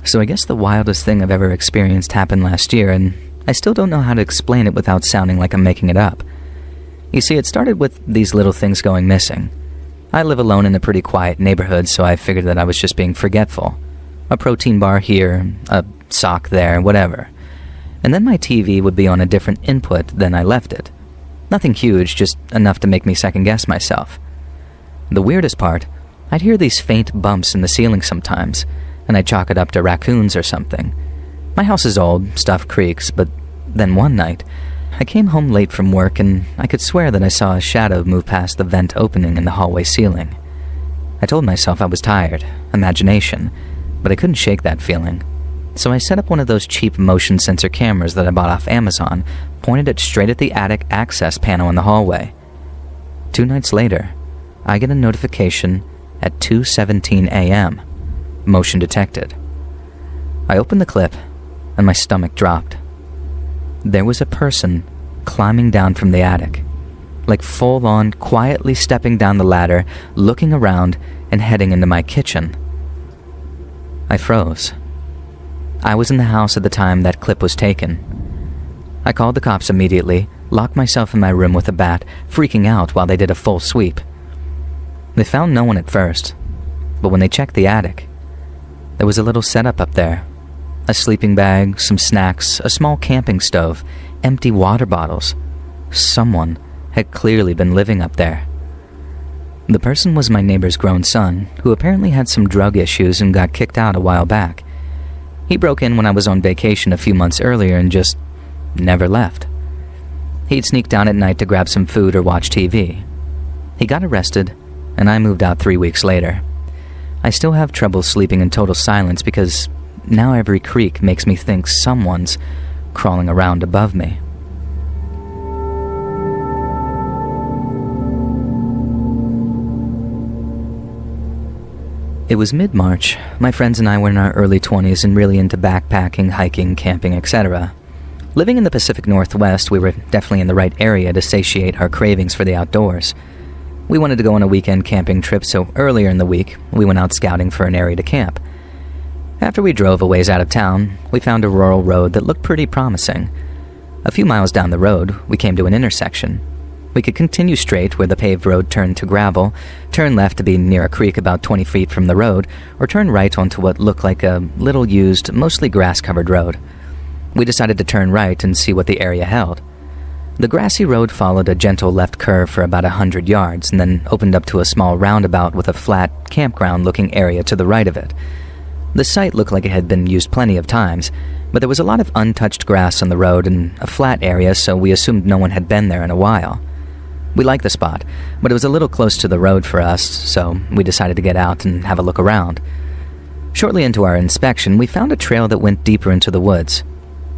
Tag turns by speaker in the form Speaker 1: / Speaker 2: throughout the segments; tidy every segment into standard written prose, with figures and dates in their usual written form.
Speaker 1: So I guess the wildest thing I've ever experienced happened last year, and I still don't know how to explain it without sounding like I'm making it up. You see, it started with these little things going missing. I live alone in a pretty quiet neighborhood, so I figured that I was just being forgetful. A protein bar here, a sock there, whatever. And then my TV would be on a different input than I left it. Nothing huge, just enough to make me second-guess myself. The weirdest part, I'd hear these faint bumps in the ceiling sometimes, and I'd chalk it up to raccoons or something. My house is old, stuff creaks, but then one night, I came home late from work and I could swear that I saw a shadow move past the vent opening in the hallway ceiling. I told myself I was tired, imagination, but I couldn't shake that feeling. So I set up one of those cheap motion sensor cameras that I bought off Amazon, pointed it straight at the attic access panel in the hallway. 2 nights later, I get a notification at 2:17 a.m. Motion detected. I opened the clip and my stomach dropped. There was a person climbing down from the attic, like full-on quietly stepping down the ladder, looking around and heading into my kitchen. I froze. I was in the house at the time that clip was taken. I called the cops immediately, locked myself in my room with a bat, freaking out while they did a full sweep. They found no one at first, but when they checked the attic, there was a little setup up there. A sleeping bag, some snacks, a small camping stove, empty water bottles. Someone had clearly been living up there. The person was my neighbor's grown son, who apparently had some drug issues and got kicked out a while back. He broke in when I was on vacation a few months earlier and just never left. He'd sneak down at night to grab some food or watch TV. He got arrested, and I moved out 3 weeks later. I still have trouble sleeping in total silence because now every creak makes me think someone's crawling around above me. It was mid-March. My friends and I were in our early 20s and really into backpacking, hiking, camping, etc. Living in the Pacific Northwest, we were definitely in the right area to satiate our cravings for the outdoors. We wanted to go on a weekend camping trip, so earlier in the week, we went out scouting for an area to camp. After we drove a ways out of town, we found a rural road that looked pretty promising. A few miles down the road, we came to an intersection. We could continue straight where the paved road turned to gravel, turn left to be near a creek about 20 feet from the road, or turn right onto what looked like a little used, mostly grass-covered road. We decided to turn right and see what the area held. The grassy road followed a gentle left curve for about 100 yards and then opened up to a small roundabout with a flat, campground-looking area to the right of it. The site looked like it had been used plenty of times, but there was a lot of untouched grass on the road and a flat area, so we assumed no one had been there in a while. We liked the spot, but it was a little close to the road for us, so we decided to get out and have a look around. Shortly into our inspection, we found a trail that went deeper into the woods.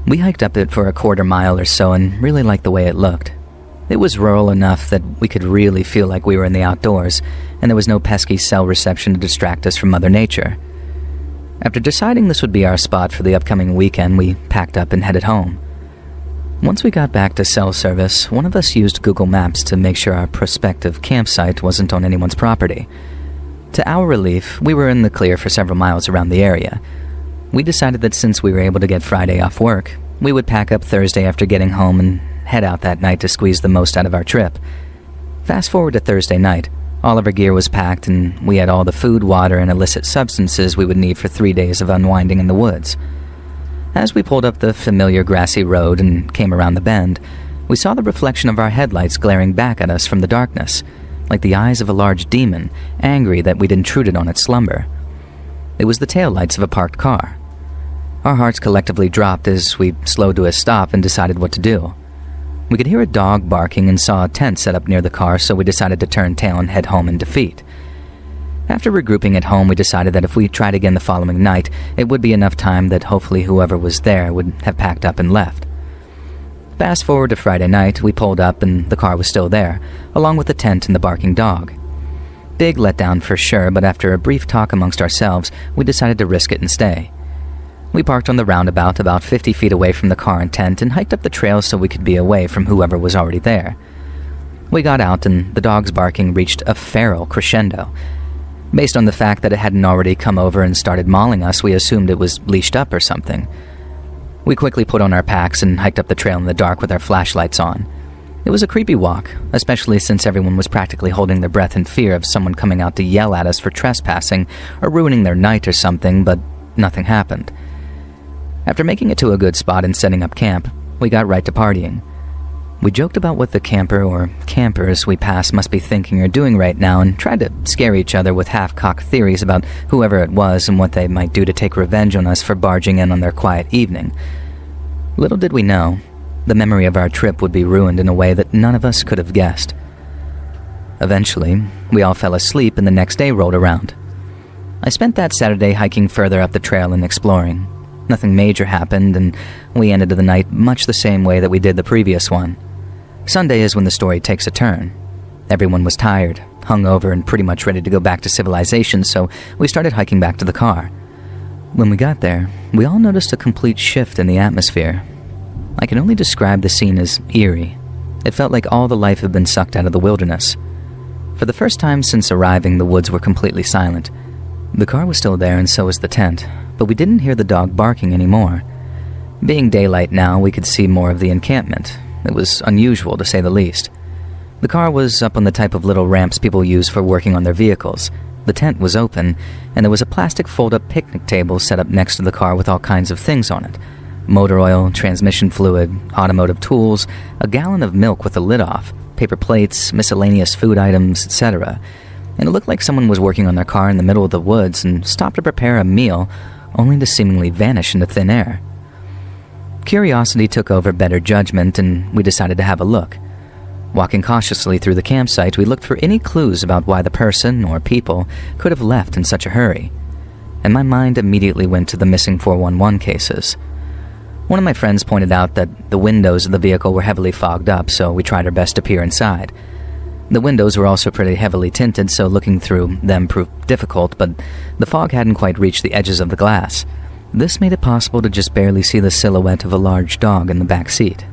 Speaker 1: We hiked up it for a quarter mile or so and really liked the way it looked. It was rural enough that we could really feel like we were in the outdoors, and there was no pesky cell reception to distract us from Mother Nature. After deciding this would be our spot for the upcoming weekend, we packed up and headed home. Once we got back to cell service, one of us used Google Maps to make sure our prospective campsite wasn't on anyone's property. To our relief, we were in the clear for several miles around the area. We decided that since we were able to get Friday off work, we would pack up Thursday after getting home and head out that night to squeeze the most out of our trip. Fast forward to Thursday night, all of our gear was packed and we had all the food, water, and illicit substances we would need for 3 days of unwinding in the woods. As we pulled up the familiar grassy road and came around the bend, we saw the reflection of our headlights glaring back at us from the darkness, like the eyes of a large demon, angry that we'd intruded on its slumber. It was the taillights of a parked car. Our hearts collectively dropped as we slowed to a stop and decided what to do. We could hear a dog barking and saw a tent set up near the car, so we decided to turn tail and head home in defeat. After regrouping at home, we decided that if we tried again the following night, it would be enough time that hopefully whoever was there would have packed up and left. Fast forward to Friday night, we pulled up and the car was still there, along with the tent and the barking dog. Big letdown for sure, but after a brief talk amongst ourselves, we decided to risk it and stay. We parked on the roundabout about 50 feet away from the car and tent and hiked up the trail so we could be away from whoever was already there. We got out and the dog's barking reached a feral crescendo. Based on the fact that it hadn't already come over and started mauling us, we assumed it was leashed up or something. We quickly put on our packs and hiked up the trail in the dark with our flashlights on. It was a creepy walk, especially since everyone was practically holding their breath in fear of someone coming out to yell at us for trespassing or ruining their night or something, but nothing happened. After making it to a good spot and setting up camp, we got right to partying. We joked about what the camper or campers we passed must be thinking or doing right now and tried to scare each other with half-cocked theories about whoever it was and what they might do to take revenge on us for barging in on their quiet evening. Little did we know, the memory of our trip would be ruined in a way that none of us could have guessed. Eventually, we all fell asleep and the next day rolled around. I spent that Saturday hiking further up the trail and exploring. Nothing major happened, and we ended the night much the same way that we did the previous one. Sunday is when the story takes a turn. Everyone was tired, hungover, and pretty much ready to go back to civilization, so we started hiking back to the car. When we got there, we all noticed a complete shift in the atmosphere. I can only describe the scene as eerie. It felt like all the life had been sucked out of the wilderness. For the first time since arriving, the woods were completely silent. The car was still there and so was the tent, but we didn't hear the dog barking anymore. Being daylight now, we could see more of the encampment. It was unusual, to say the least. The car was up on the type of little ramps people use for working on their vehicles. The tent was open, and there was a plastic fold-up picnic table set up next to the car with all kinds of things on it. Motor oil, transmission fluid, automotive tools, a gallon of milk with the lid off, paper plates, miscellaneous food items, etc. And it looked like someone was working on their car in the middle of the woods and stopped to prepare a meal, only to seemingly vanish into thin air. Curiosity took over better judgment, and we decided to have a look. Walking cautiously through the campsite, we looked for any clues about why the person, or people, could have left in such a hurry. And my mind immediately went to the missing 411 cases. One of my friends pointed out that the windows of the vehicle were heavily fogged up, so we tried our best to peer inside. The windows were also pretty heavily tinted, so looking through them proved difficult, but the fog hadn't quite reached the edges of the glass. This made it possible to just barely see the silhouette of a large dog in the back seat.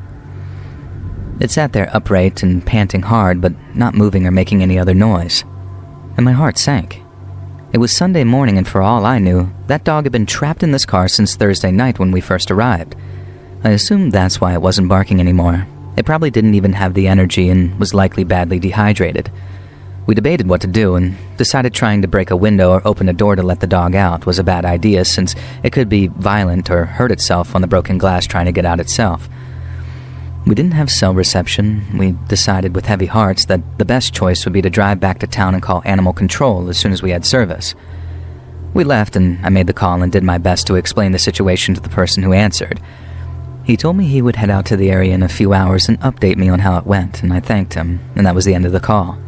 Speaker 1: It sat there upright and panting hard, but not moving or making any other noise. And my heart sank. It was Sunday morning, and for all I knew, that dog had been trapped in this car since Thursday night when we first arrived. I assumed that's why it wasn't barking anymore. It probably didn't even have the energy and was likely badly dehydrated. We debated what to do and decided trying to break a window or open a door to let the dog out was a bad idea, since it could be violent or hurt itself on the broken glass trying to get out itself. We didn't have cell reception. We decided with heavy hearts that the best choice would be to drive back to town and call animal control as soon as we had service. We left, and I made the call and did my best to explain the situation to the person who answered. He told me he would head out to the area in a few hours and update me on how it went, and I thanked him, and that was the end of the call.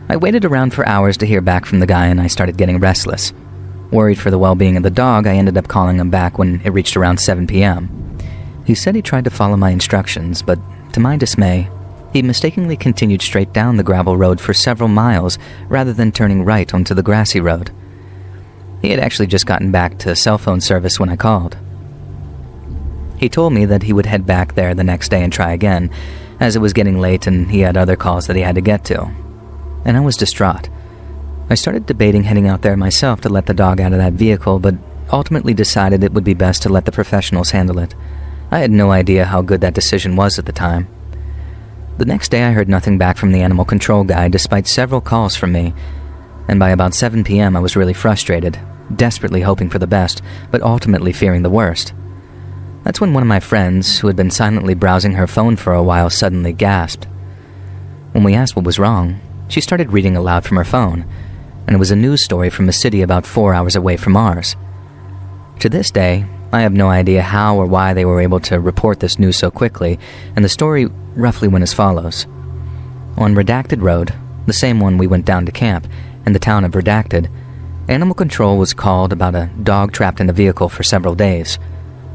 Speaker 1: I waited around for hours to hear back from the guy, and I started getting restless. Worried for the well-being of the dog, I ended up calling him back when it reached around 7 p.m. He said he tried to follow my instructions, but to my dismay, he mistakenly continued straight down the gravel road for several miles rather than turning right onto the grassy road. He had actually just gotten back to cell phone service when I called. He told me that he would head back there the next day and try again, as it was getting late and he had other calls that he had to get to. And I was distraught. I started debating heading out there myself to let the dog out of that vehicle, but ultimately decided it would be best to let the professionals handle it. I had no idea how good that decision was at the time. The next day I heard nothing back from the animal control guy despite several calls from me, and by about 7 p.m. I was really frustrated, desperately hoping for the best, but ultimately fearing the worst. That's when one of my friends, who had been silently browsing her phone for a while, suddenly gasped. When we asked what was wrong, she started reading aloud from her phone, and it was a news story from a city about 4 hours away from ours. To this day, I have no idea how or why they were able to report this news so quickly, and the story roughly went as follows. On Redacted Road, the same one we went down to camp, in the town of Redacted, animal control was called about a dog trapped in the vehicle for several days.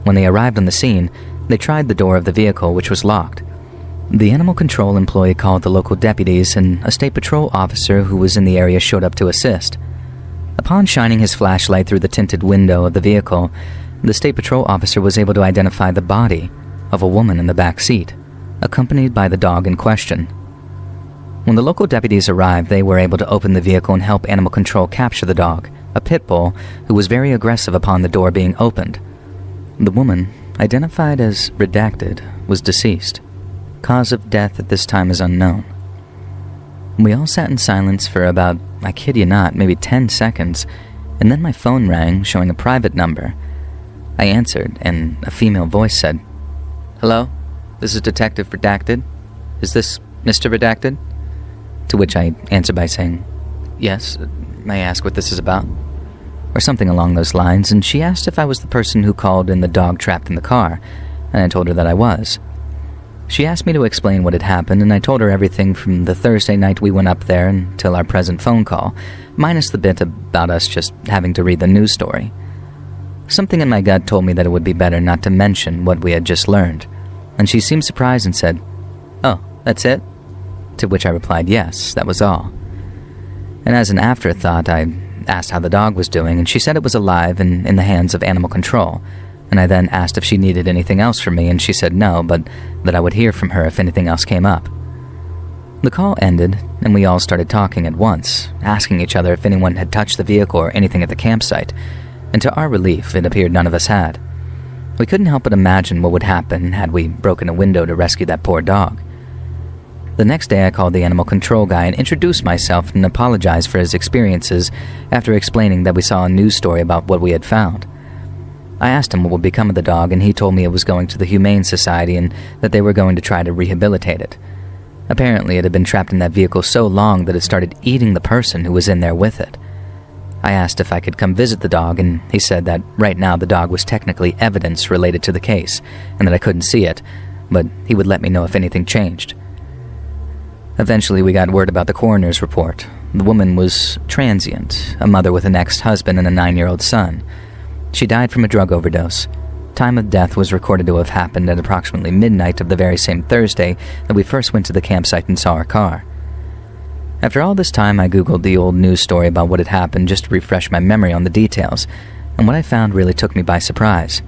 Speaker 1: When they arrived on the scene, they tried the door of the vehicle, which was locked. The animal control employee called the local deputies, and a state patrol officer who was in the area showed up to assist. Upon shining his flashlight through the tinted window of the vehicle, the state patrol officer was able to identify the body of a woman in the back seat, accompanied by the dog in question. When the local deputies arrived, they were able to open the vehicle and help animal control capture the dog, a pit bull who was very aggressive upon the door being opened. The woman, identified as redacted, was deceased. Cause of death at this time is unknown. We all sat in silence for about, I kid you not, maybe 10 seconds, and then my phone rang, showing a private number. I answered, and a female voice said, "Hello, this is Detective Redacted. Is this Mr. Redacted?" To which I answered by saying, "Yes, may I ask what this is about?" Or something along those lines, and she asked if I was the person who called in the dog trapped in the car, and I told her that I was. She asked me to explain what had happened, and I told her everything from the Thursday night we went up there until our present phone call, minus the bit about us just having to read the news story. Something in my gut told me that it would be better not to mention what we had just learned, and she seemed surprised and said, "Oh, that's it?" To which I replied, yes, that was all. And as an afterthought, I asked how the dog was doing, and she said it was alive and in the hands of animal control, and I then asked if she needed anything else from me, and she said no, but that I would hear from her if anything else came up. The call ended, and we all started talking at once, asking each other if anyone had touched the vehicle or anything at the campsite, and to our relief, it appeared none of us had. We couldn't help but imagine what would happen had we broken a window to rescue that poor dog. The next day I called the animal control guy and introduced myself and apologized for his experiences after explaining that we saw a news story about what we had found. I asked him what would become of the dog, and he told me it was going to the Humane Society and that they were going to try to rehabilitate it. Apparently it had been trapped in that vehicle so long that it started eating the person who was in there with it. I asked if I could come visit the dog, and he said that right now the dog was technically evidence related to the case and that I couldn't see it, but he would let me know if anything changed. Eventually, we got word about the coroner's report. The woman was transient, a mother with an ex-husband and a 9-year-old son. She died from a drug overdose. Time of death was recorded to have happened at approximately midnight of the very same Thursday that we first went to the campsite and saw our car. After all this time, I Googled the old news story about what had happened just to refresh my memory on the details, and what I found really took me by surprise.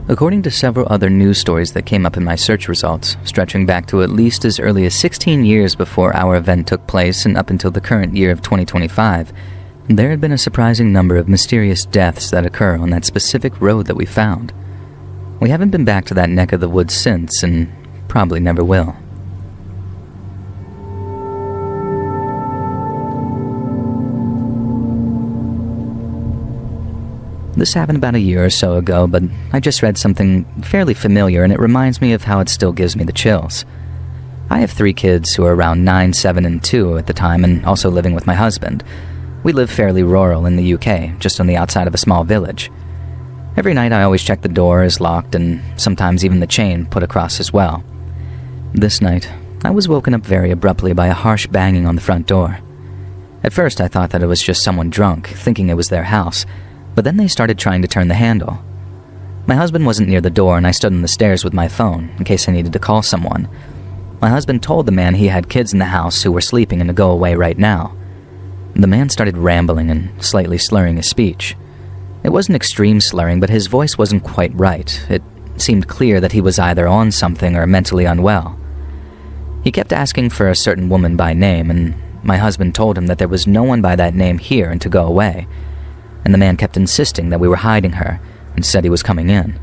Speaker 1: According to several other news stories that came up in my search results, stretching back to at least as early as 16 years before our event took place and up until the current year of 2025, there had been a surprising number of mysterious deaths that occur on that specific road that we found. We haven't been back to that neck of the woods since, and probably never will. This happened about a year or so ago, but I just read something fairly familiar, and it reminds me of how it still gives me the chills. I have 3 kids who are around 9, 7, and 2 at the time, and also living with my husband. We live fairly rural in the UK, just on the outside of a small village. Every night I always check the door is locked, and sometimes even the chain put across as well. This night, I was woken up very abruptly by a harsh banging on the front door. At first I thought that it was just someone drunk, thinking it was their house, but then they started trying to turn the handle. My husband wasn't near the door, and I stood on the stairs with my phone in case I needed to call someone. My husband told the man he had kids in the house who were sleeping and to go away right now. The man started rambling and slightly slurring his speech. It wasn't extreme slurring, but his voice wasn't quite right. It seemed clear that he was either on something or mentally unwell. He kept asking for a certain woman by name, and my husband told him that there was no one by that name here and to go away. And the man kept insisting that we were hiding her and said he was coming in.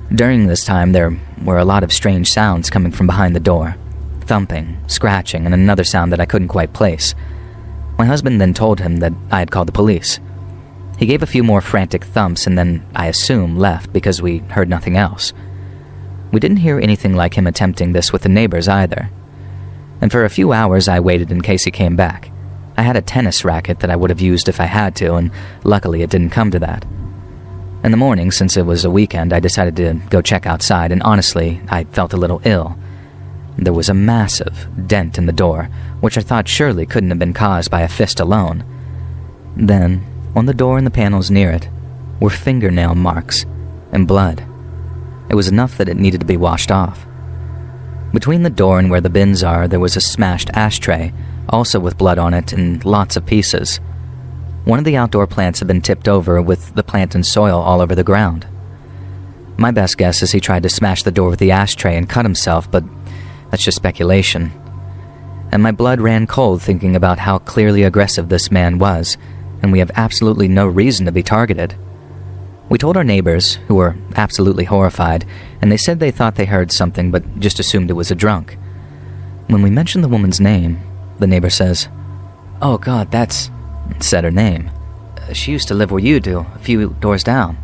Speaker 1: During this time, there were a lot of strange sounds coming from behind the door. Thumping, scratching, and another sound that I couldn't quite place. My husband then told him that I had called the police. He gave a few more frantic thumps and then, I assume, left because we heard nothing else. We didn't hear anything like him attempting this with the neighbors either. And for a few hours I waited in case he came back. I had a tennis racket that I would have used if I had to, and luckily it didn't come to that. In the morning, since it was a weekend, I decided to go check outside, and honestly, I felt a little ill. There was a massive dent in the door, which I thought surely couldn't have been caused by a fist alone. Then, on the door and the panels near it, were fingernail marks and blood. It was enough that it needed to be washed off. Between the door and where the bins are, there was a smashed ashtray, also with blood on it in lots of pieces. One of the outdoor plants had been tipped over with the plant and soil all over the ground. My best guess is he tried to smash the door with the ashtray and cut himself, but that's just speculation. and my blood ran cold thinking about how clearly aggressive this man was, and we have absolutely no reason to be targeted. We told our neighbors, who were absolutely horrified, and they said they thought they heard something but just assumed it was a drunk. When we mentioned the woman's name, the neighbor says, "Oh God, that's..." said her name. "She used to live where you do, a few doors down."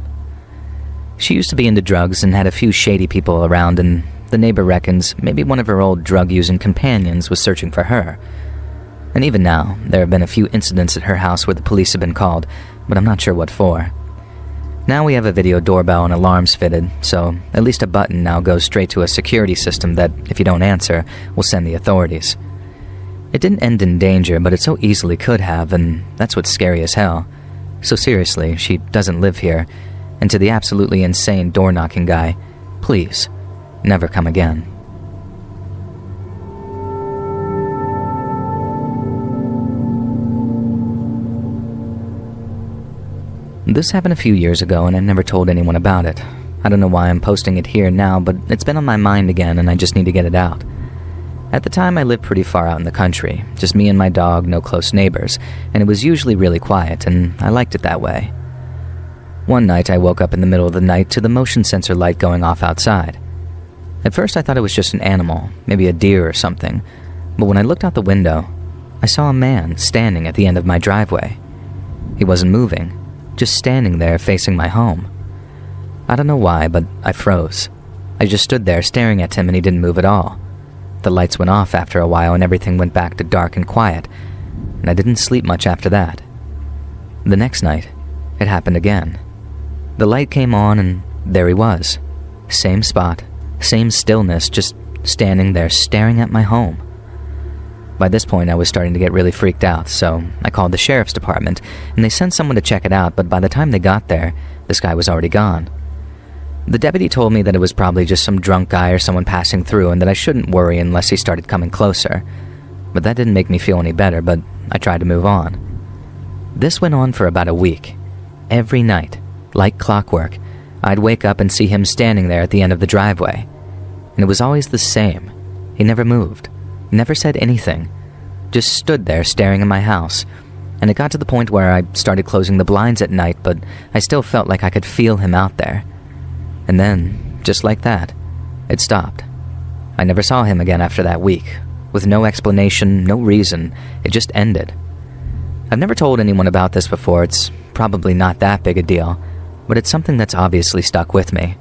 Speaker 1: She used to be into drugs and had a few shady people around, and the neighbor reckons maybe one of her old drug-using companions was searching for her. And even now, there have been a few incidents at her house where the police have been called, but I'm not sure what for. Now we have a video doorbell and alarms fitted, so at least a button now goes straight to a security system that, if you don't answer, will send the authorities. It didn't end in danger, but it so easily could have, and that's what's scary as hell. So seriously, she doesn't live here, and to the absolutely insane door-knocking guy, please, never come again. This happened a few years ago, and I never told anyone about it. I don't know why I'm posting it here now, but it's been on my mind again, and I just need to get it out. At the time, I lived pretty far out in the country, just me and my dog, no close neighbors, and it was usually really quiet, and I liked it that way. One night, I woke up in the middle of the night to the motion sensor light going off outside. At first, I thought it was just an animal, maybe a deer or something, but when I looked out the window, I saw a man standing at the end of my driveway. He wasn't moving, just standing there facing my home. I don't know why, but I froze. I just stood there staring at him and he didn't move at all. The lights went off after a while and everything went back to dark and quiet, and I didn't sleep much after that. The next night, it happened again. The light came on and there he was. Same spot, same stillness, just standing there staring at my home. By this point, I was starting to get really freaked out, so I called the sheriff's department, and they sent someone to check it out, but by the time they got there, this guy was already gone. The deputy told me that it was probably just some drunk guy or someone passing through, and that I shouldn't worry unless he started coming closer. But that didn't make me feel any better, but I tried to move on. This went on for about a week. Every night, like clockwork, I'd wake up and see him standing there at the end of the driveway. And it was always the same. He never moved. Never said anything, just stood there staring at my house, and it got to the point where I started closing the blinds at night, but I still felt like I could feel him out there. And then, just like that, it stopped. I never saw him again after that week, with no explanation, no reason. It just ended. I've never told anyone about this before. It's probably not that big a deal, but it's something that's obviously stuck with me.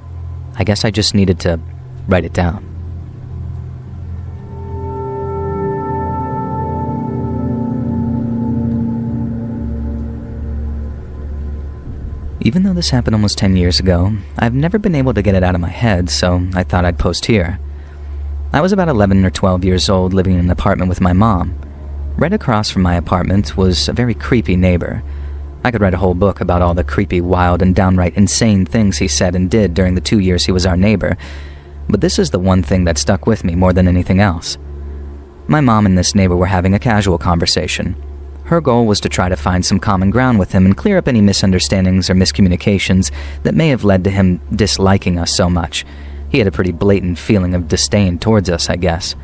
Speaker 1: I guess I just needed to write it down. Even though this happened almost 10 years ago, I've never been able to get it out of my head, so I thought I'd post here. I was about 11 or 12 years old, living in an apartment with my mom. Right across from my apartment was a very creepy neighbor. I could write a whole book about all the creepy, wild, and downright insane things he said and did during the 2 years he was our neighbor, but this is the one thing that stuck with me more than anything else. My mom and this neighbor were having a casual conversation. Her goal was to try to find some common ground with him and clear up any misunderstandings or miscommunications that may have led to him disliking us so much. He had a pretty blatant feeling of disdain towards us, I guess.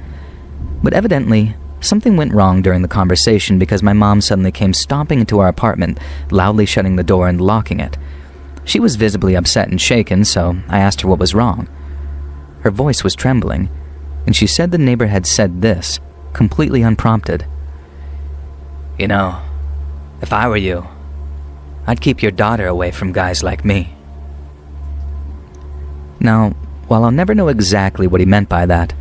Speaker 1: But evidently, something went wrong during the conversation because my mom suddenly came stomping into our apartment, loudly shutting the door and locking it. She was visibly upset and shaken, so I asked her what was wrong. Her voice was trembling, and she said the neighbor had said this, completely unprompted. "You know, if I were you, I'd keep your daughter away from guys like me." Now, while I'll never know exactly what he meant by that,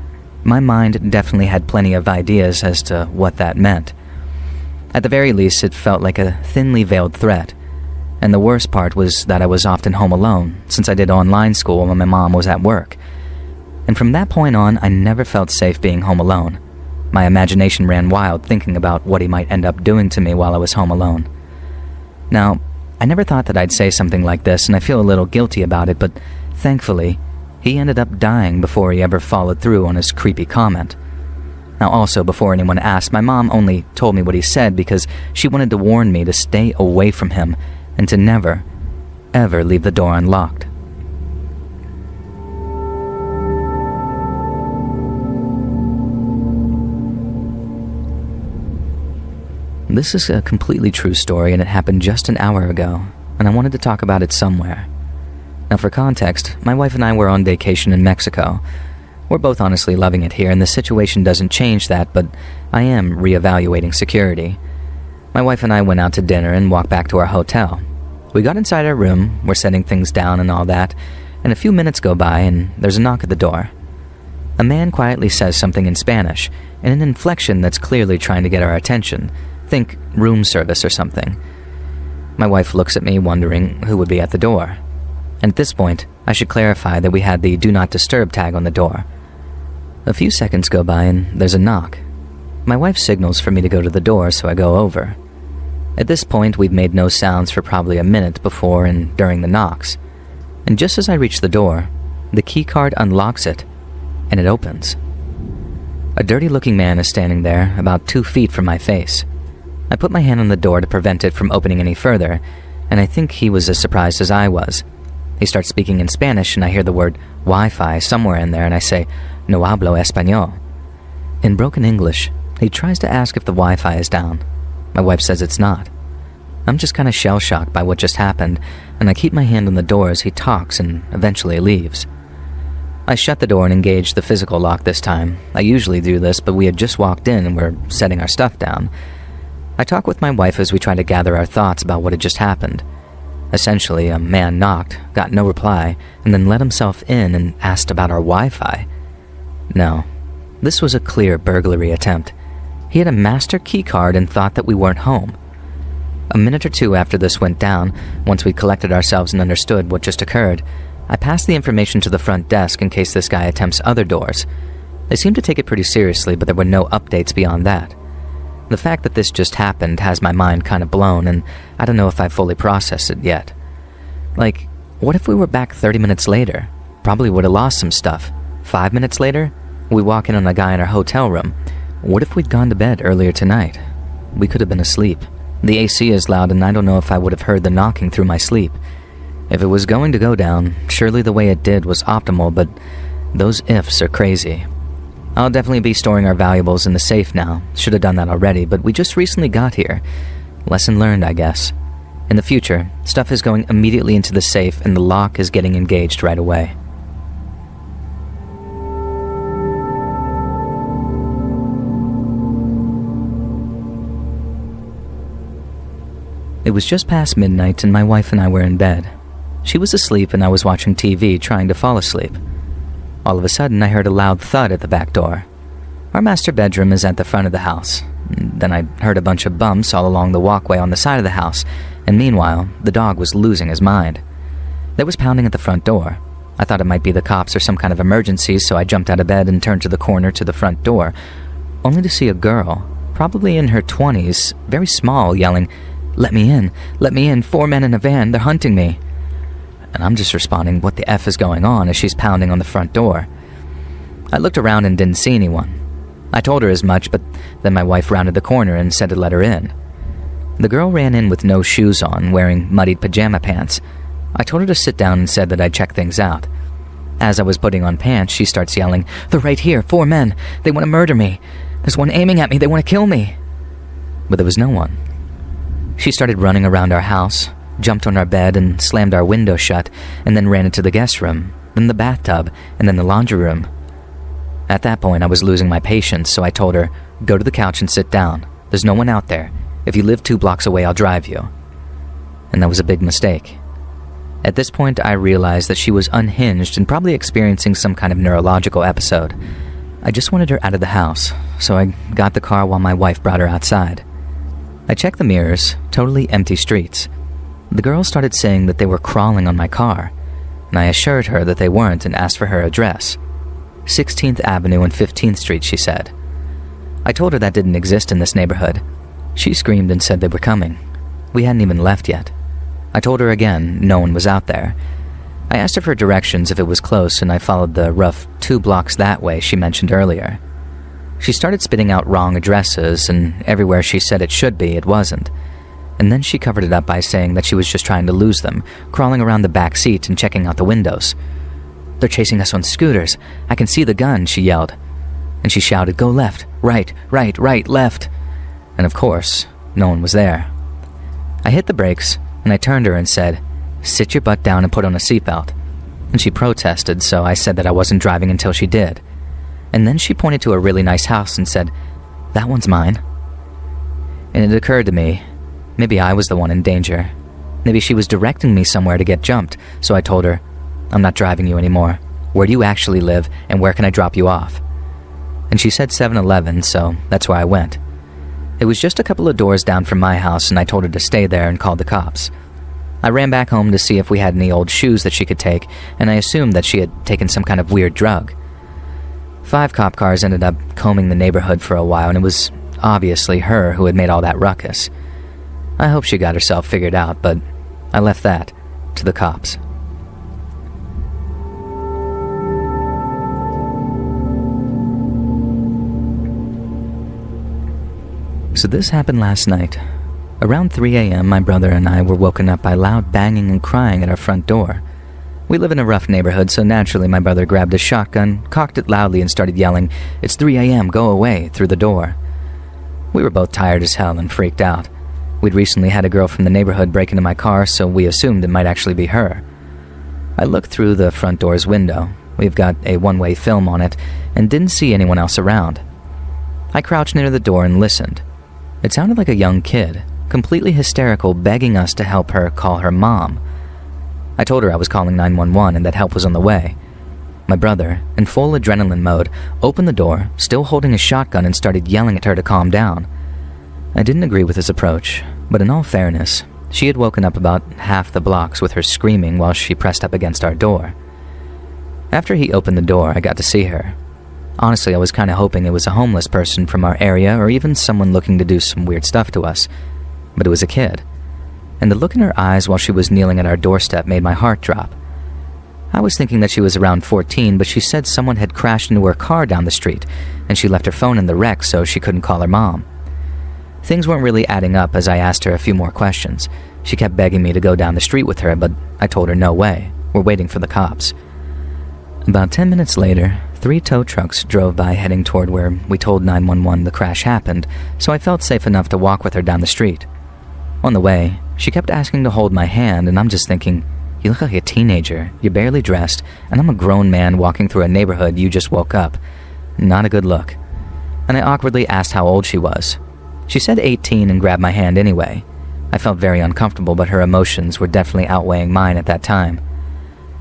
Speaker 1: my mind definitely had plenty of ideas as to what that meant. At the very least, it felt like a thinly veiled threat, and the worst part was that I was often home alone, since I did online school when my mom was at work. And from that point on, I never felt safe being home alone. My imagination ran wild thinking about what he might end up doing to me while I was home alone. Now, I never thought that I'd say something like this, and I feel a little guilty about it, but thankfully, he ended up dying before he ever followed through on his creepy comment. Now also, before anyone asked, my mom only told me what he said because she wanted to warn me to stay away from him and to never, ever leave the door unlocked. This is a completely true story, and it happened just an hour ago, and I wanted to talk about it somewhere. Now, for context, my wife and I were on vacation in Mexico. We're both honestly loving it here, and the situation doesn't change that, but I am reevaluating security. My wife and I went out to dinner and walked back to our hotel. We got inside our room, we're setting things down and all that, and a few minutes go by and there's a knock at the door. A man quietly says something in Spanish, in an inflection that's clearly trying to get our attention. Think room service or something. My wife looks at me, wondering who would be at the door. And at this point, I should clarify that we had the Do Not Disturb tag on the door. A few seconds go by and there's a knock. My wife signals for me to go to the door, so I go over. At this point, we've made no sounds for probably a minute before and during the knocks. And just as I reach the door, the key card unlocks it, and it opens. A dirty-looking man is standing there, about 2 feet from my face. I put my hand on the door to prevent it from opening any further, and I think he was as surprised as I was. He starts speaking in Spanish, and I hear the word Wi-Fi somewhere in there, and I say, "No hablo español." In broken English, he tries to ask if the Wi-Fi is down. My wife says it's not. I'm just kind of shell-shocked by what just happened, and I keep my hand on the door as he talks and eventually leaves. I shut the door and engage the physical lock this time. I usually do this, but we had just walked in and were setting our stuff down. I talk with my wife as we try to gather our thoughts about what had just happened. Essentially, a man knocked, got no reply, and then let himself in and asked about our Wi-Fi. No, this was a clear burglary attempt. He had a master key card and thought that we weren't home. A minute or two after this went down, once we collected ourselves and understood what just occurred, I passed the information to the front desk in case this guy attempts other doors. They seemed to take it pretty seriously, but there were no updates beyond that. The fact that this just happened has my mind kind of blown, and I don't know if I've fully processed it yet. Like, what if we were back 30 minutes later? Probably would have lost some stuff. 5 minutes later, we walk in on a guy in our hotel room. What if we'd gone to bed earlier tonight? We could have been asleep. The AC is loud, and I don't know if I would have heard the knocking through my sleep. If it was going to go down, surely the way it did was optimal, but those ifs are crazy. I'll definitely be storing our valuables in the safe now. Should have done that already, but we just recently got here. Lesson learned, I guess. In the future, stuff is going immediately into the safe, and the lock is getting engaged right away. It was just past midnight and my wife and I were in bed. She was asleep and I was watching TV trying to fall asleep. All of a sudden I heard a loud thud at the back door. Our master bedroom is at the front of the house. Then I heard a bunch of bumps all along the walkway on the side of the house, and meanwhile, the dog was losing his mind. There was pounding at the front door. I thought it might be the cops or some kind of emergency, so I jumped out of bed and turned to the corner to the front door, only to see a girl, probably in her 20s, very small, yelling, let me in, 4 men in a van, they're hunting me." And I'm just responding, what the F is going on, as she's pounding on the front door. I looked around and didn't see anyone. I told her as much, but then my wife rounded the corner and said to let her in. The girl ran in with no shoes on, wearing muddied pajama pants. I told her to sit down and said that I'd check things out. As I was putting on pants, she starts yelling, "They're right here, 4 men. They want to murder me. There's one aiming at me. They want to kill me." But there was no one. She started running around our house, jumped on our bed and slammed our window shut, and then ran into the guest room, then the bathtub, and then the laundry room. At that point, I was losing my patience, so I told her, "Go to the couch and sit down. There's no one out there. If you live 2 blocks away, I'll drive you." And that was a big mistake. At this point, I realized that she was unhinged and probably experiencing some kind of neurological episode. I just wanted her out of the house, so I got the car while my wife brought her outside. I checked the mirrors, totally empty streets. The girl started saying that they were crawling on my car, and I assured her that they weren't and asked for her address. 16th Avenue and 15th Street, she said. I told her that didn't exist in this neighborhood. She screamed and said they were coming. We hadn't even left yet. I told her again no one was out there. I asked her for directions if it was close, and I followed the rough 2 blocks that way she mentioned earlier. She started spitting out wrong addresses, and everywhere she said it should be, it wasn't. And then she covered it up by saying that she was just trying to lose them, crawling around the back seat and checking out the windows. "They're chasing us on scooters. I can see the gun," she yelled. And she shouted, "Go left, right, left." And of course, No one was there. I hit the brakes, and I turned to her and said, "Sit your butt down and put on a seatbelt." And she protested, so I said that I wasn't driving until she did. And then she pointed to a really nice house and said, "That one's mine." And it occurred to me, maybe I was the one in danger. Maybe she was directing me somewhere to get jumped, so I told her, "I'm not driving you anymore. Where do you actually live, and where can I drop you off?" And she said 7-Eleven, so that's where I went. It was just a couple of doors down from my house, and I told her to stay there and called the cops. I ran back home to see if we had any old shoes that she could take, and I assumed that she had taken some kind of weird drug. 5 cop cars ended up combing the neighborhood for a while, and it was obviously her who had made all that ruckus. I hope she got herself figured out, but I left that to the cops. So this happened last night. Around 3 a.m., my brother and I were woken up by loud banging and crying at our front door. We live in a rough neighborhood, so naturally my brother grabbed a shotgun, cocked it loudly, and started yelling, "It's 3 a.m., go away," through the door. We were both tired as hell and freaked out. We'd recently had a girl from the neighborhood break into my car, so we assumed it might actually be her. I looked through the front door's window. We've got a one-way film on it, and didn't see anyone else around. I crouched near the door and listened. It sounded like a young kid, completely hysterical, begging us to help her call her mom. I told her I was calling 911 and that help was on the way. My brother, in full adrenaline mode, opened the door, still holding a shotgun, and started yelling at her to calm down. I didn't agree with his approach, but in all fairness, she had woken up about half the blocks with her screaming while she pressed up against our door. After he opened the door, I got to see her. Honestly, I was kind of hoping it was a homeless person from our area or even someone looking to do some weird stuff to us. But it was a kid. And the look in her eyes while she was kneeling at our doorstep made my heart drop. I was thinking that she was around 14, but she said someone had crashed into her car down the street, and she left her phone in the wreck so she couldn't call her mom. Things weren't really adding up as I asked her a few more questions. She kept begging me to go down the street with her, but I told her no way. We're waiting for the cops. About 10 minutes later, 3 tow trucks drove by heading toward where we told 911 the crash happened, so I felt safe enough to walk with her down the street. On the way, she kept asking to hold my hand, and I'm just thinking, you look like a teenager, you're barely dressed, and I'm a grown man walking through a neighborhood you just woke up. Not a good look. And I awkwardly asked how old she was. She said 18 and grabbed my hand anyway. I felt very uncomfortable, but her emotions were definitely outweighing mine at that time.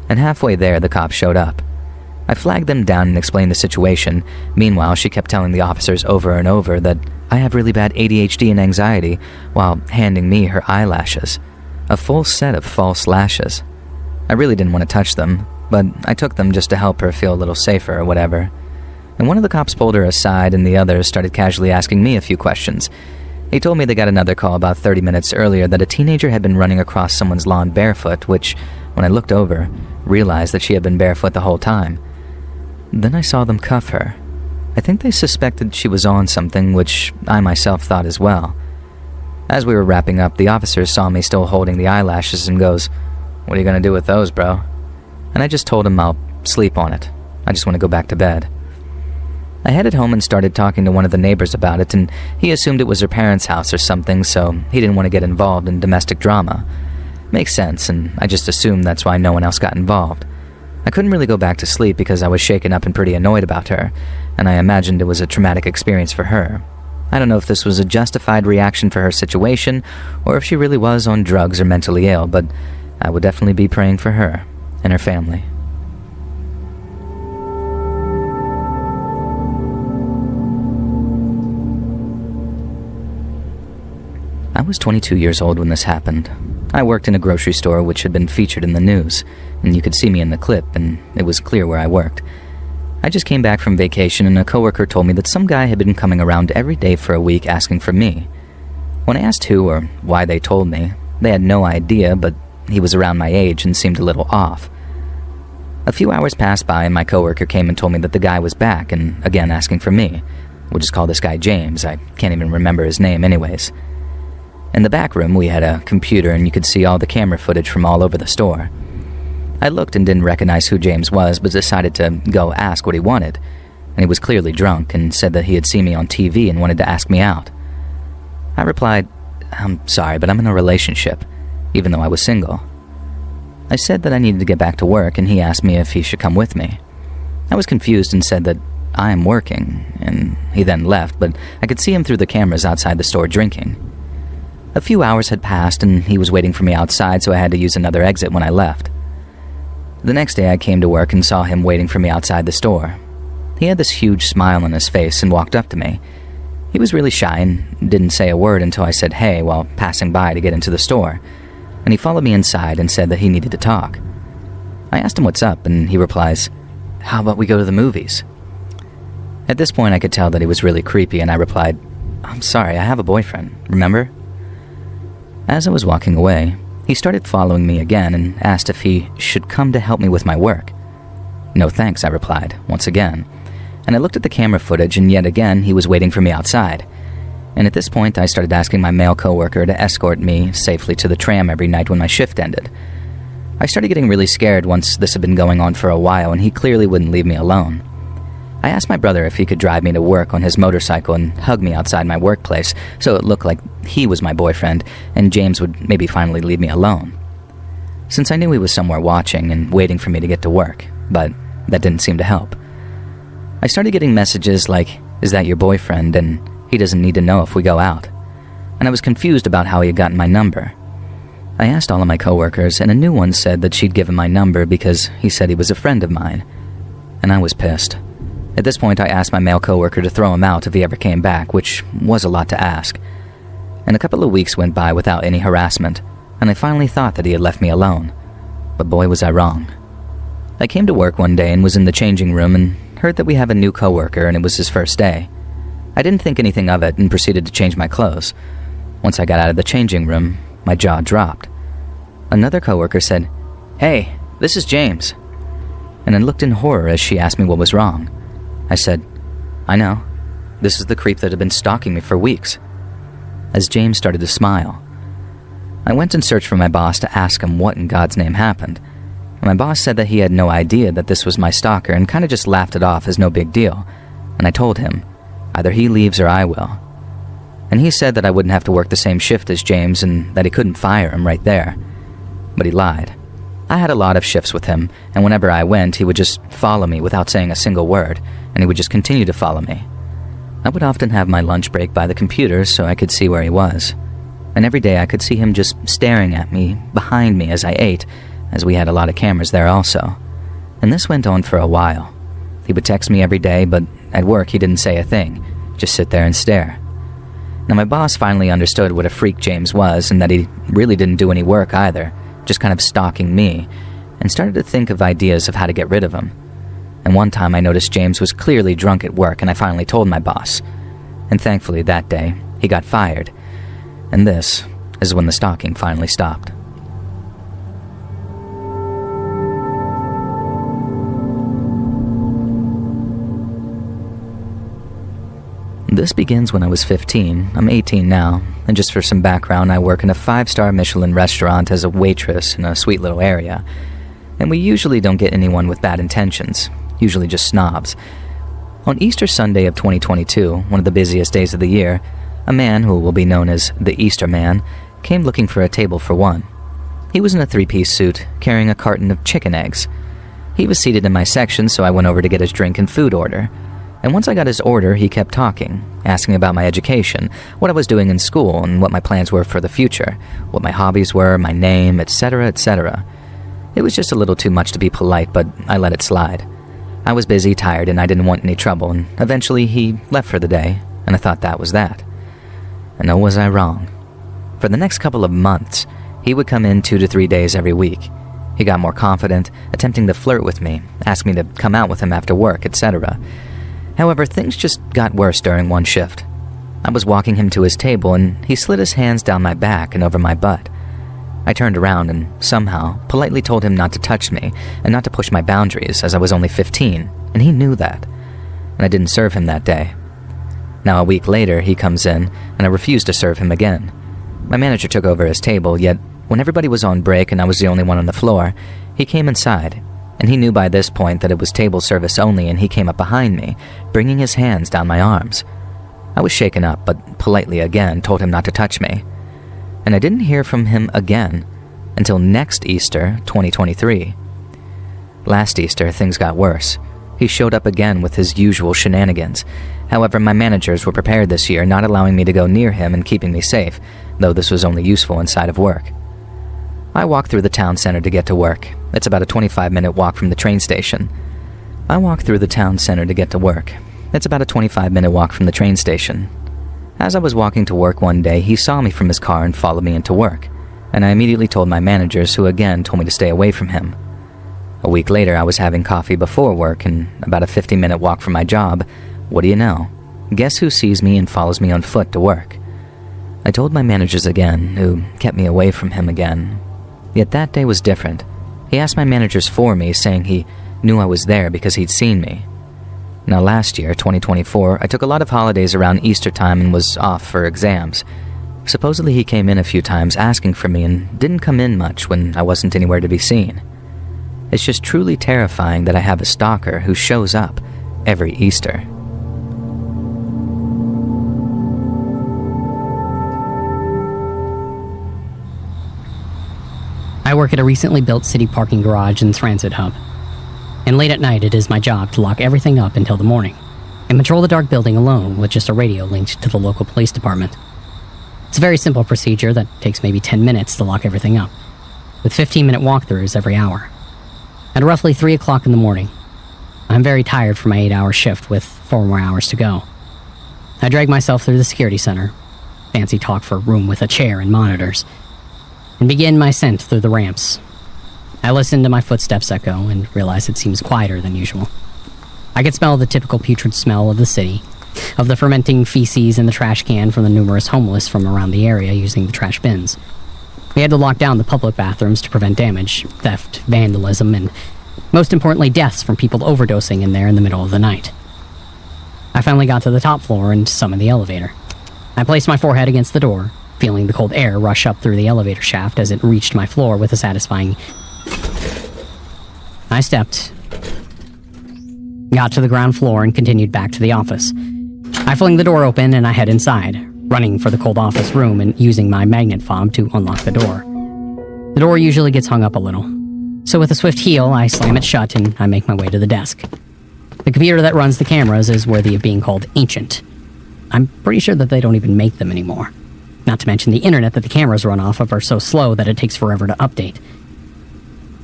Speaker 1: And halfway there, the cops showed up. I flagged them down and explained the situation. Meanwhile, she kept telling the officers over and over that I have really bad ADHD and anxiety, while handing me her eyelashes. A full set of false lashes. I really didn't want to touch them, but I took them just to help her feel a little safer or whatever. And one of the cops pulled her aside, and the others started casually asking me a few questions. He told me they got another call about 30 minutes earlier that a teenager had been running across someone's lawn barefoot, which, when I looked over, realized that she had been barefoot the whole time. Then I saw them cuff her. I think they suspected she was on something, which I myself thought as well. As we were wrapping up, the officer saw me still holding the eyelashes and goes, "What are you going to do with those, bro?" And I just told him I'll sleep on it. I just want to go back to bed. I headed home and started talking to one of the neighbors about it, and he assumed it was her parents' house or something, so he didn't want to get involved in domestic drama. Makes sense, and I just assumed that's why no one else got involved. I couldn't really go back to sleep because I was shaken up and pretty annoyed about her, and I imagined it was a traumatic experience for her. I don't know if this was a justified reaction for her situation, or if she really was on drugs or mentally ill, but I would definitely be praying for her and her family. I was 22 years old when this happened. I worked in a grocery store which had been featured in the news, and you could see me in the clip, and it was clear where I worked. I just came back from vacation, and a coworker told me that some guy had been coming around every day for a week asking for me. When I asked who or why they told me, they had no idea, but he was around my age and seemed a little off. A few hours passed by, and my coworker came and told me that the guy was back and again asking for me. We'll just call this guy James. I can't even remember his name anyways. In the back room, we had a computer, and you could see all the camera footage from all over the store. I looked and didn't recognize who James was, but decided to go ask what he wanted. And he was clearly drunk and said that he had seen me on TV and wanted to ask me out. I replied, "I'm sorry, but I'm in a relationship," even though I was single. I said that I needed to get back to work, and he asked me if he should come with me. I was confused and said that I am working, and he then left, but I could see him through the cameras outside the store drinking. A few hours had passed, and he was waiting for me outside, so I had to use another exit when I left. The next day I came to work and saw him waiting for me outside the store. He had this huge smile on his face and walked up to me. He was really shy and didn't say a word until I said hey while passing by to get into the store, and he followed me inside and said that he needed to talk. I asked him what's up, and he replies, "How about we go to the movies?" At this point I could tell that he was really creepy, and I replied, "I'm sorry, I have a boyfriend, remember?" As I was walking away, he started following me again and asked if he should come to help me with my work. "No thanks," I replied, once again, and I looked at the camera footage, and yet again he was waiting for me outside. And at this point I started asking my male coworker to escort me safely to the tram every night when my shift ended. I started getting really scared once this had been going on for a while, and he clearly wouldn't leave me alone. I asked my brother if he could drive me to work on his motorcycle and hug me outside my workplace so it looked like he was my boyfriend and James would maybe finally leave me alone. Since I knew he was somewhere watching and waiting for me to get to work, but that didn't seem to help. I started getting messages like, "Is that your boyfriend?" and "He doesn't need to know if we go out." And I was confused about how he had gotten my number. I asked all of my coworkers, and a new one said that she'd given my number because he said he was a friend of mine. And I was pissed. At this point I asked my male coworker to throw him out if he ever came back, which was a lot to ask. And a couple of weeks went by without any harassment, and I finally thought that he had left me alone. But boy was I wrong. I came to work one day and was in the changing room and heard that we have a new coworker and it was his first day. I didn't think anything of it and proceeded to change my clothes. Once I got out of the changing room, my jaw dropped. Another coworker said, "Hey, this is James." And I looked in horror as she asked me what was wrong. I said, "I know. This is the creep that had been stalking me for weeks." As James started to smile, I went and searched for my boss to ask him what in God's name happened. And my boss said that he had no idea that this was my stalker and kind of just laughed it off as no big deal. And I told him, either he leaves or I will. And he said that I wouldn't have to work the same shift as James and that he couldn't fire him right there. But he lied. I had a lot of shifts with him, and whenever I went, he would just follow me without saying a single word, and he would just continue to follow me. I would often have my lunch break by the computer so I could see where he was. And every day I could see him just staring at me, behind me as I ate, as we had a lot of cameras there also. And this went on for a while. He would text me every day, but at work he didn't say a thing, just sit there and stare. Now my boss finally understood what a freak James was and that he really didn't do any work either, just kind of stalking me, and started to think of ideas of how to get rid of him. And one time I noticed James was clearly drunk at work, and I finally told my boss. And thankfully that day, he got fired. And this is when the stalking finally stopped. This begins when I was 15. I'm 18 now, and just for some background, I work in a 5-star Michelin restaurant as a waitress in a sweet little area. And we usually don't get anyone with bad intentions, usually just snobs. On Easter Sunday of 2022, one of the busiest days of the year, a man who will be known as the Easter Man came looking for a table for one. He was in a 3-piece suit, carrying a carton of chicken eggs. He was seated in my section, so I went over to get his drink and food order. And once I got his order, he kept talking, asking about my education, what I was doing in school, and what my plans were for the future, what my hobbies were, my name, etc., etc. It was just a little too much to be polite, but I let it slide. I was busy, tired, and I didn't want any trouble, and eventually he left for the day, and I thought that was that. And oh, was I wrong. For the next couple of months, he would come in 2 to 3 days every week. He got more confident, attempting to flirt with me, ask me to come out with him after work, etc. However, things just got worse during one shift. I was walking him to his table, and he slid his hands down my back and over my butt. I turned around and somehow politely told him not to touch me and not to push my boundaries, as I was only 15, and he knew that. And I didn't serve him that day. Now a week later, he comes in, and I refused to serve him again. My manager took over his table, yet when everybody was on break and I was the only one on the floor, he came inside. And he knew by this point that it was table service only, and he came up behind me, bringing his hands down my arms. I was shaken up, but politely again told him not to touch me. and I didn't hear from him again until next Easter, 2023. Last Easter, things got worse. He showed up again with his usual shenanigans. However, my managers were prepared this year, not allowing me to go near him and keeping me safe, though this was only useful inside of work. I walk through the town center to get to work. It's about a 25-minute walk from the train station. As I was walking to work one day, he saw me from his car and followed me into work, and I immediately told my managers, who again told me to stay away from him. A week later, I was having coffee before work and about a 50-minute walk from my job. What do you know? Guess who sees me and follows me on foot to work? I told my managers again, who kept me away from him again. Yet that day was different. He asked my managers for me, saying he knew I was there because he'd seen me. Now last year, 2024, I took a lot of holidays around Easter time and was off for exams. Supposedly he came in a few times asking for me and didn't come in much when I wasn't anywhere to be seen. It's just truly terrifying that I have a stalker who shows up every Easter.
Speaker 2: I work at a recently built city parking garage and transit hub. And late at night, it is my job to lock everything up until the morning and patrol the dark building alone with just a radio linked to the local police department. It's a very simple procedure that takes maybe 10 minutes to lock everything up, with 15-minute walkthroughs every hour. At roughly 3 o'clock in the morning, I'm very tired from my 8-hour shift with 4 more hours to go. I drag myself through the security center, fancy talk for a room with a chair and monitors, and begin my ascent through the ramps. I listen to my footsteps echo and realize it seems quieter than usual. I can smell the typical putrid smell of the city, of the fermenting feces in the trash can from the numerous homeless from around the area using the trash bins. We had to lock down the public bathrooms to prevent damage, theft, vandalism, and most importantly deaths from people overdosing in there in the middle of the night. I finally got to the top floor and summoned the elevator. I placed my forehead against the door, feeling the cold air rush up through the elevator shaft as it reached my floor with a satisfying... I stepped, got to the ground floor, and continued back to the office. I fling the door open and I head inside, running for the cold office room and using my magnet fob to unlock the door. The door usually gets hung up a little, so with a swift heel, I slam it shut and I make my way to the desk. The computer that runs the cameras is worthy of being called ancient. I'm pretty sure that they don't even make them anymore. Not to mention the internet that the cameras run off of are so slow that it takes forever to update.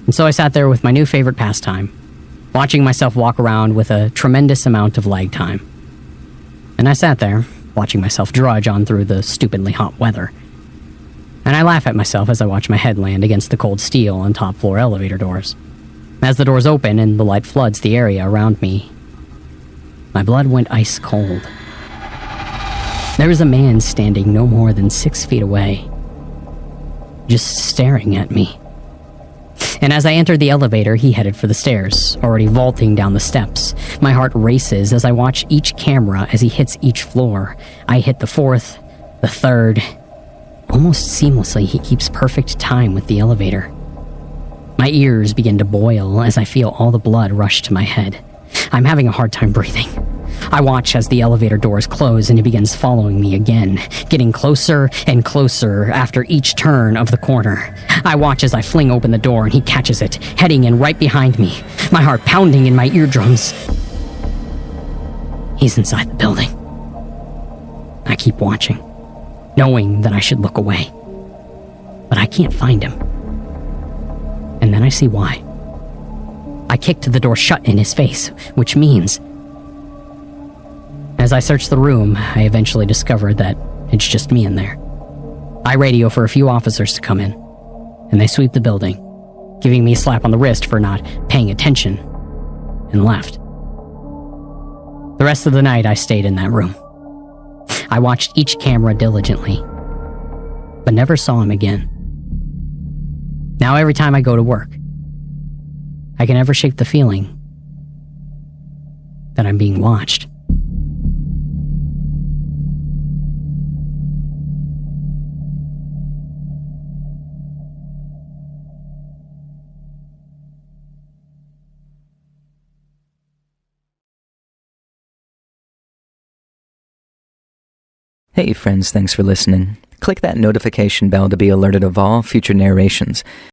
Speaker 2: And so I sat there with my new favorite pastime, watching myself walk around with a tremendous amount of lag time. And I sat there, watching myself drudge on through the stupidly hot weather. And I laugh at myself as I watch my head land against the cold steel on top floor elevator doors. As the doors open and the light floods the area around me, my blood went ice cold. There was a man standing no more than 6 feet away, just staring at me. And as I entered the elevator, he headed for the stairs, already vaulting down the steps. My heart races as I watch each camera as he hits each floor. I hit the 4th, the 3rd. Almost seamlessly, he keeps perfect time with the elevator. My ears begin to boil as I feel all the blood rush to my head. I'm having a hard time breathing. I watch as the elevator doors close and he begins following me again, getting closer and closer after each turn of the corner. I watch as I fling open the door and he catches it, heading in right behind me, my heart pounding in my eardrums. He's inside the building. I keep watching, knowing that I should look away. But I can't find him. And then I see why. I kicked the door shut in his face, which means... As I search the room, I eventually discover that it's just me in there. I radio for a few officers to come in, and they sweep the building, giving me a slap on the wrist for not paying attention, and left. The rest of the night, I stayed in that room. I watched each camera diligently, but never saw him again. Now every time I go to work, I can never shake the feeling that I'm being watched.
Speaker 1: Hey friends, thanks for listening. Click that notification bell to be alerted of all future narrations.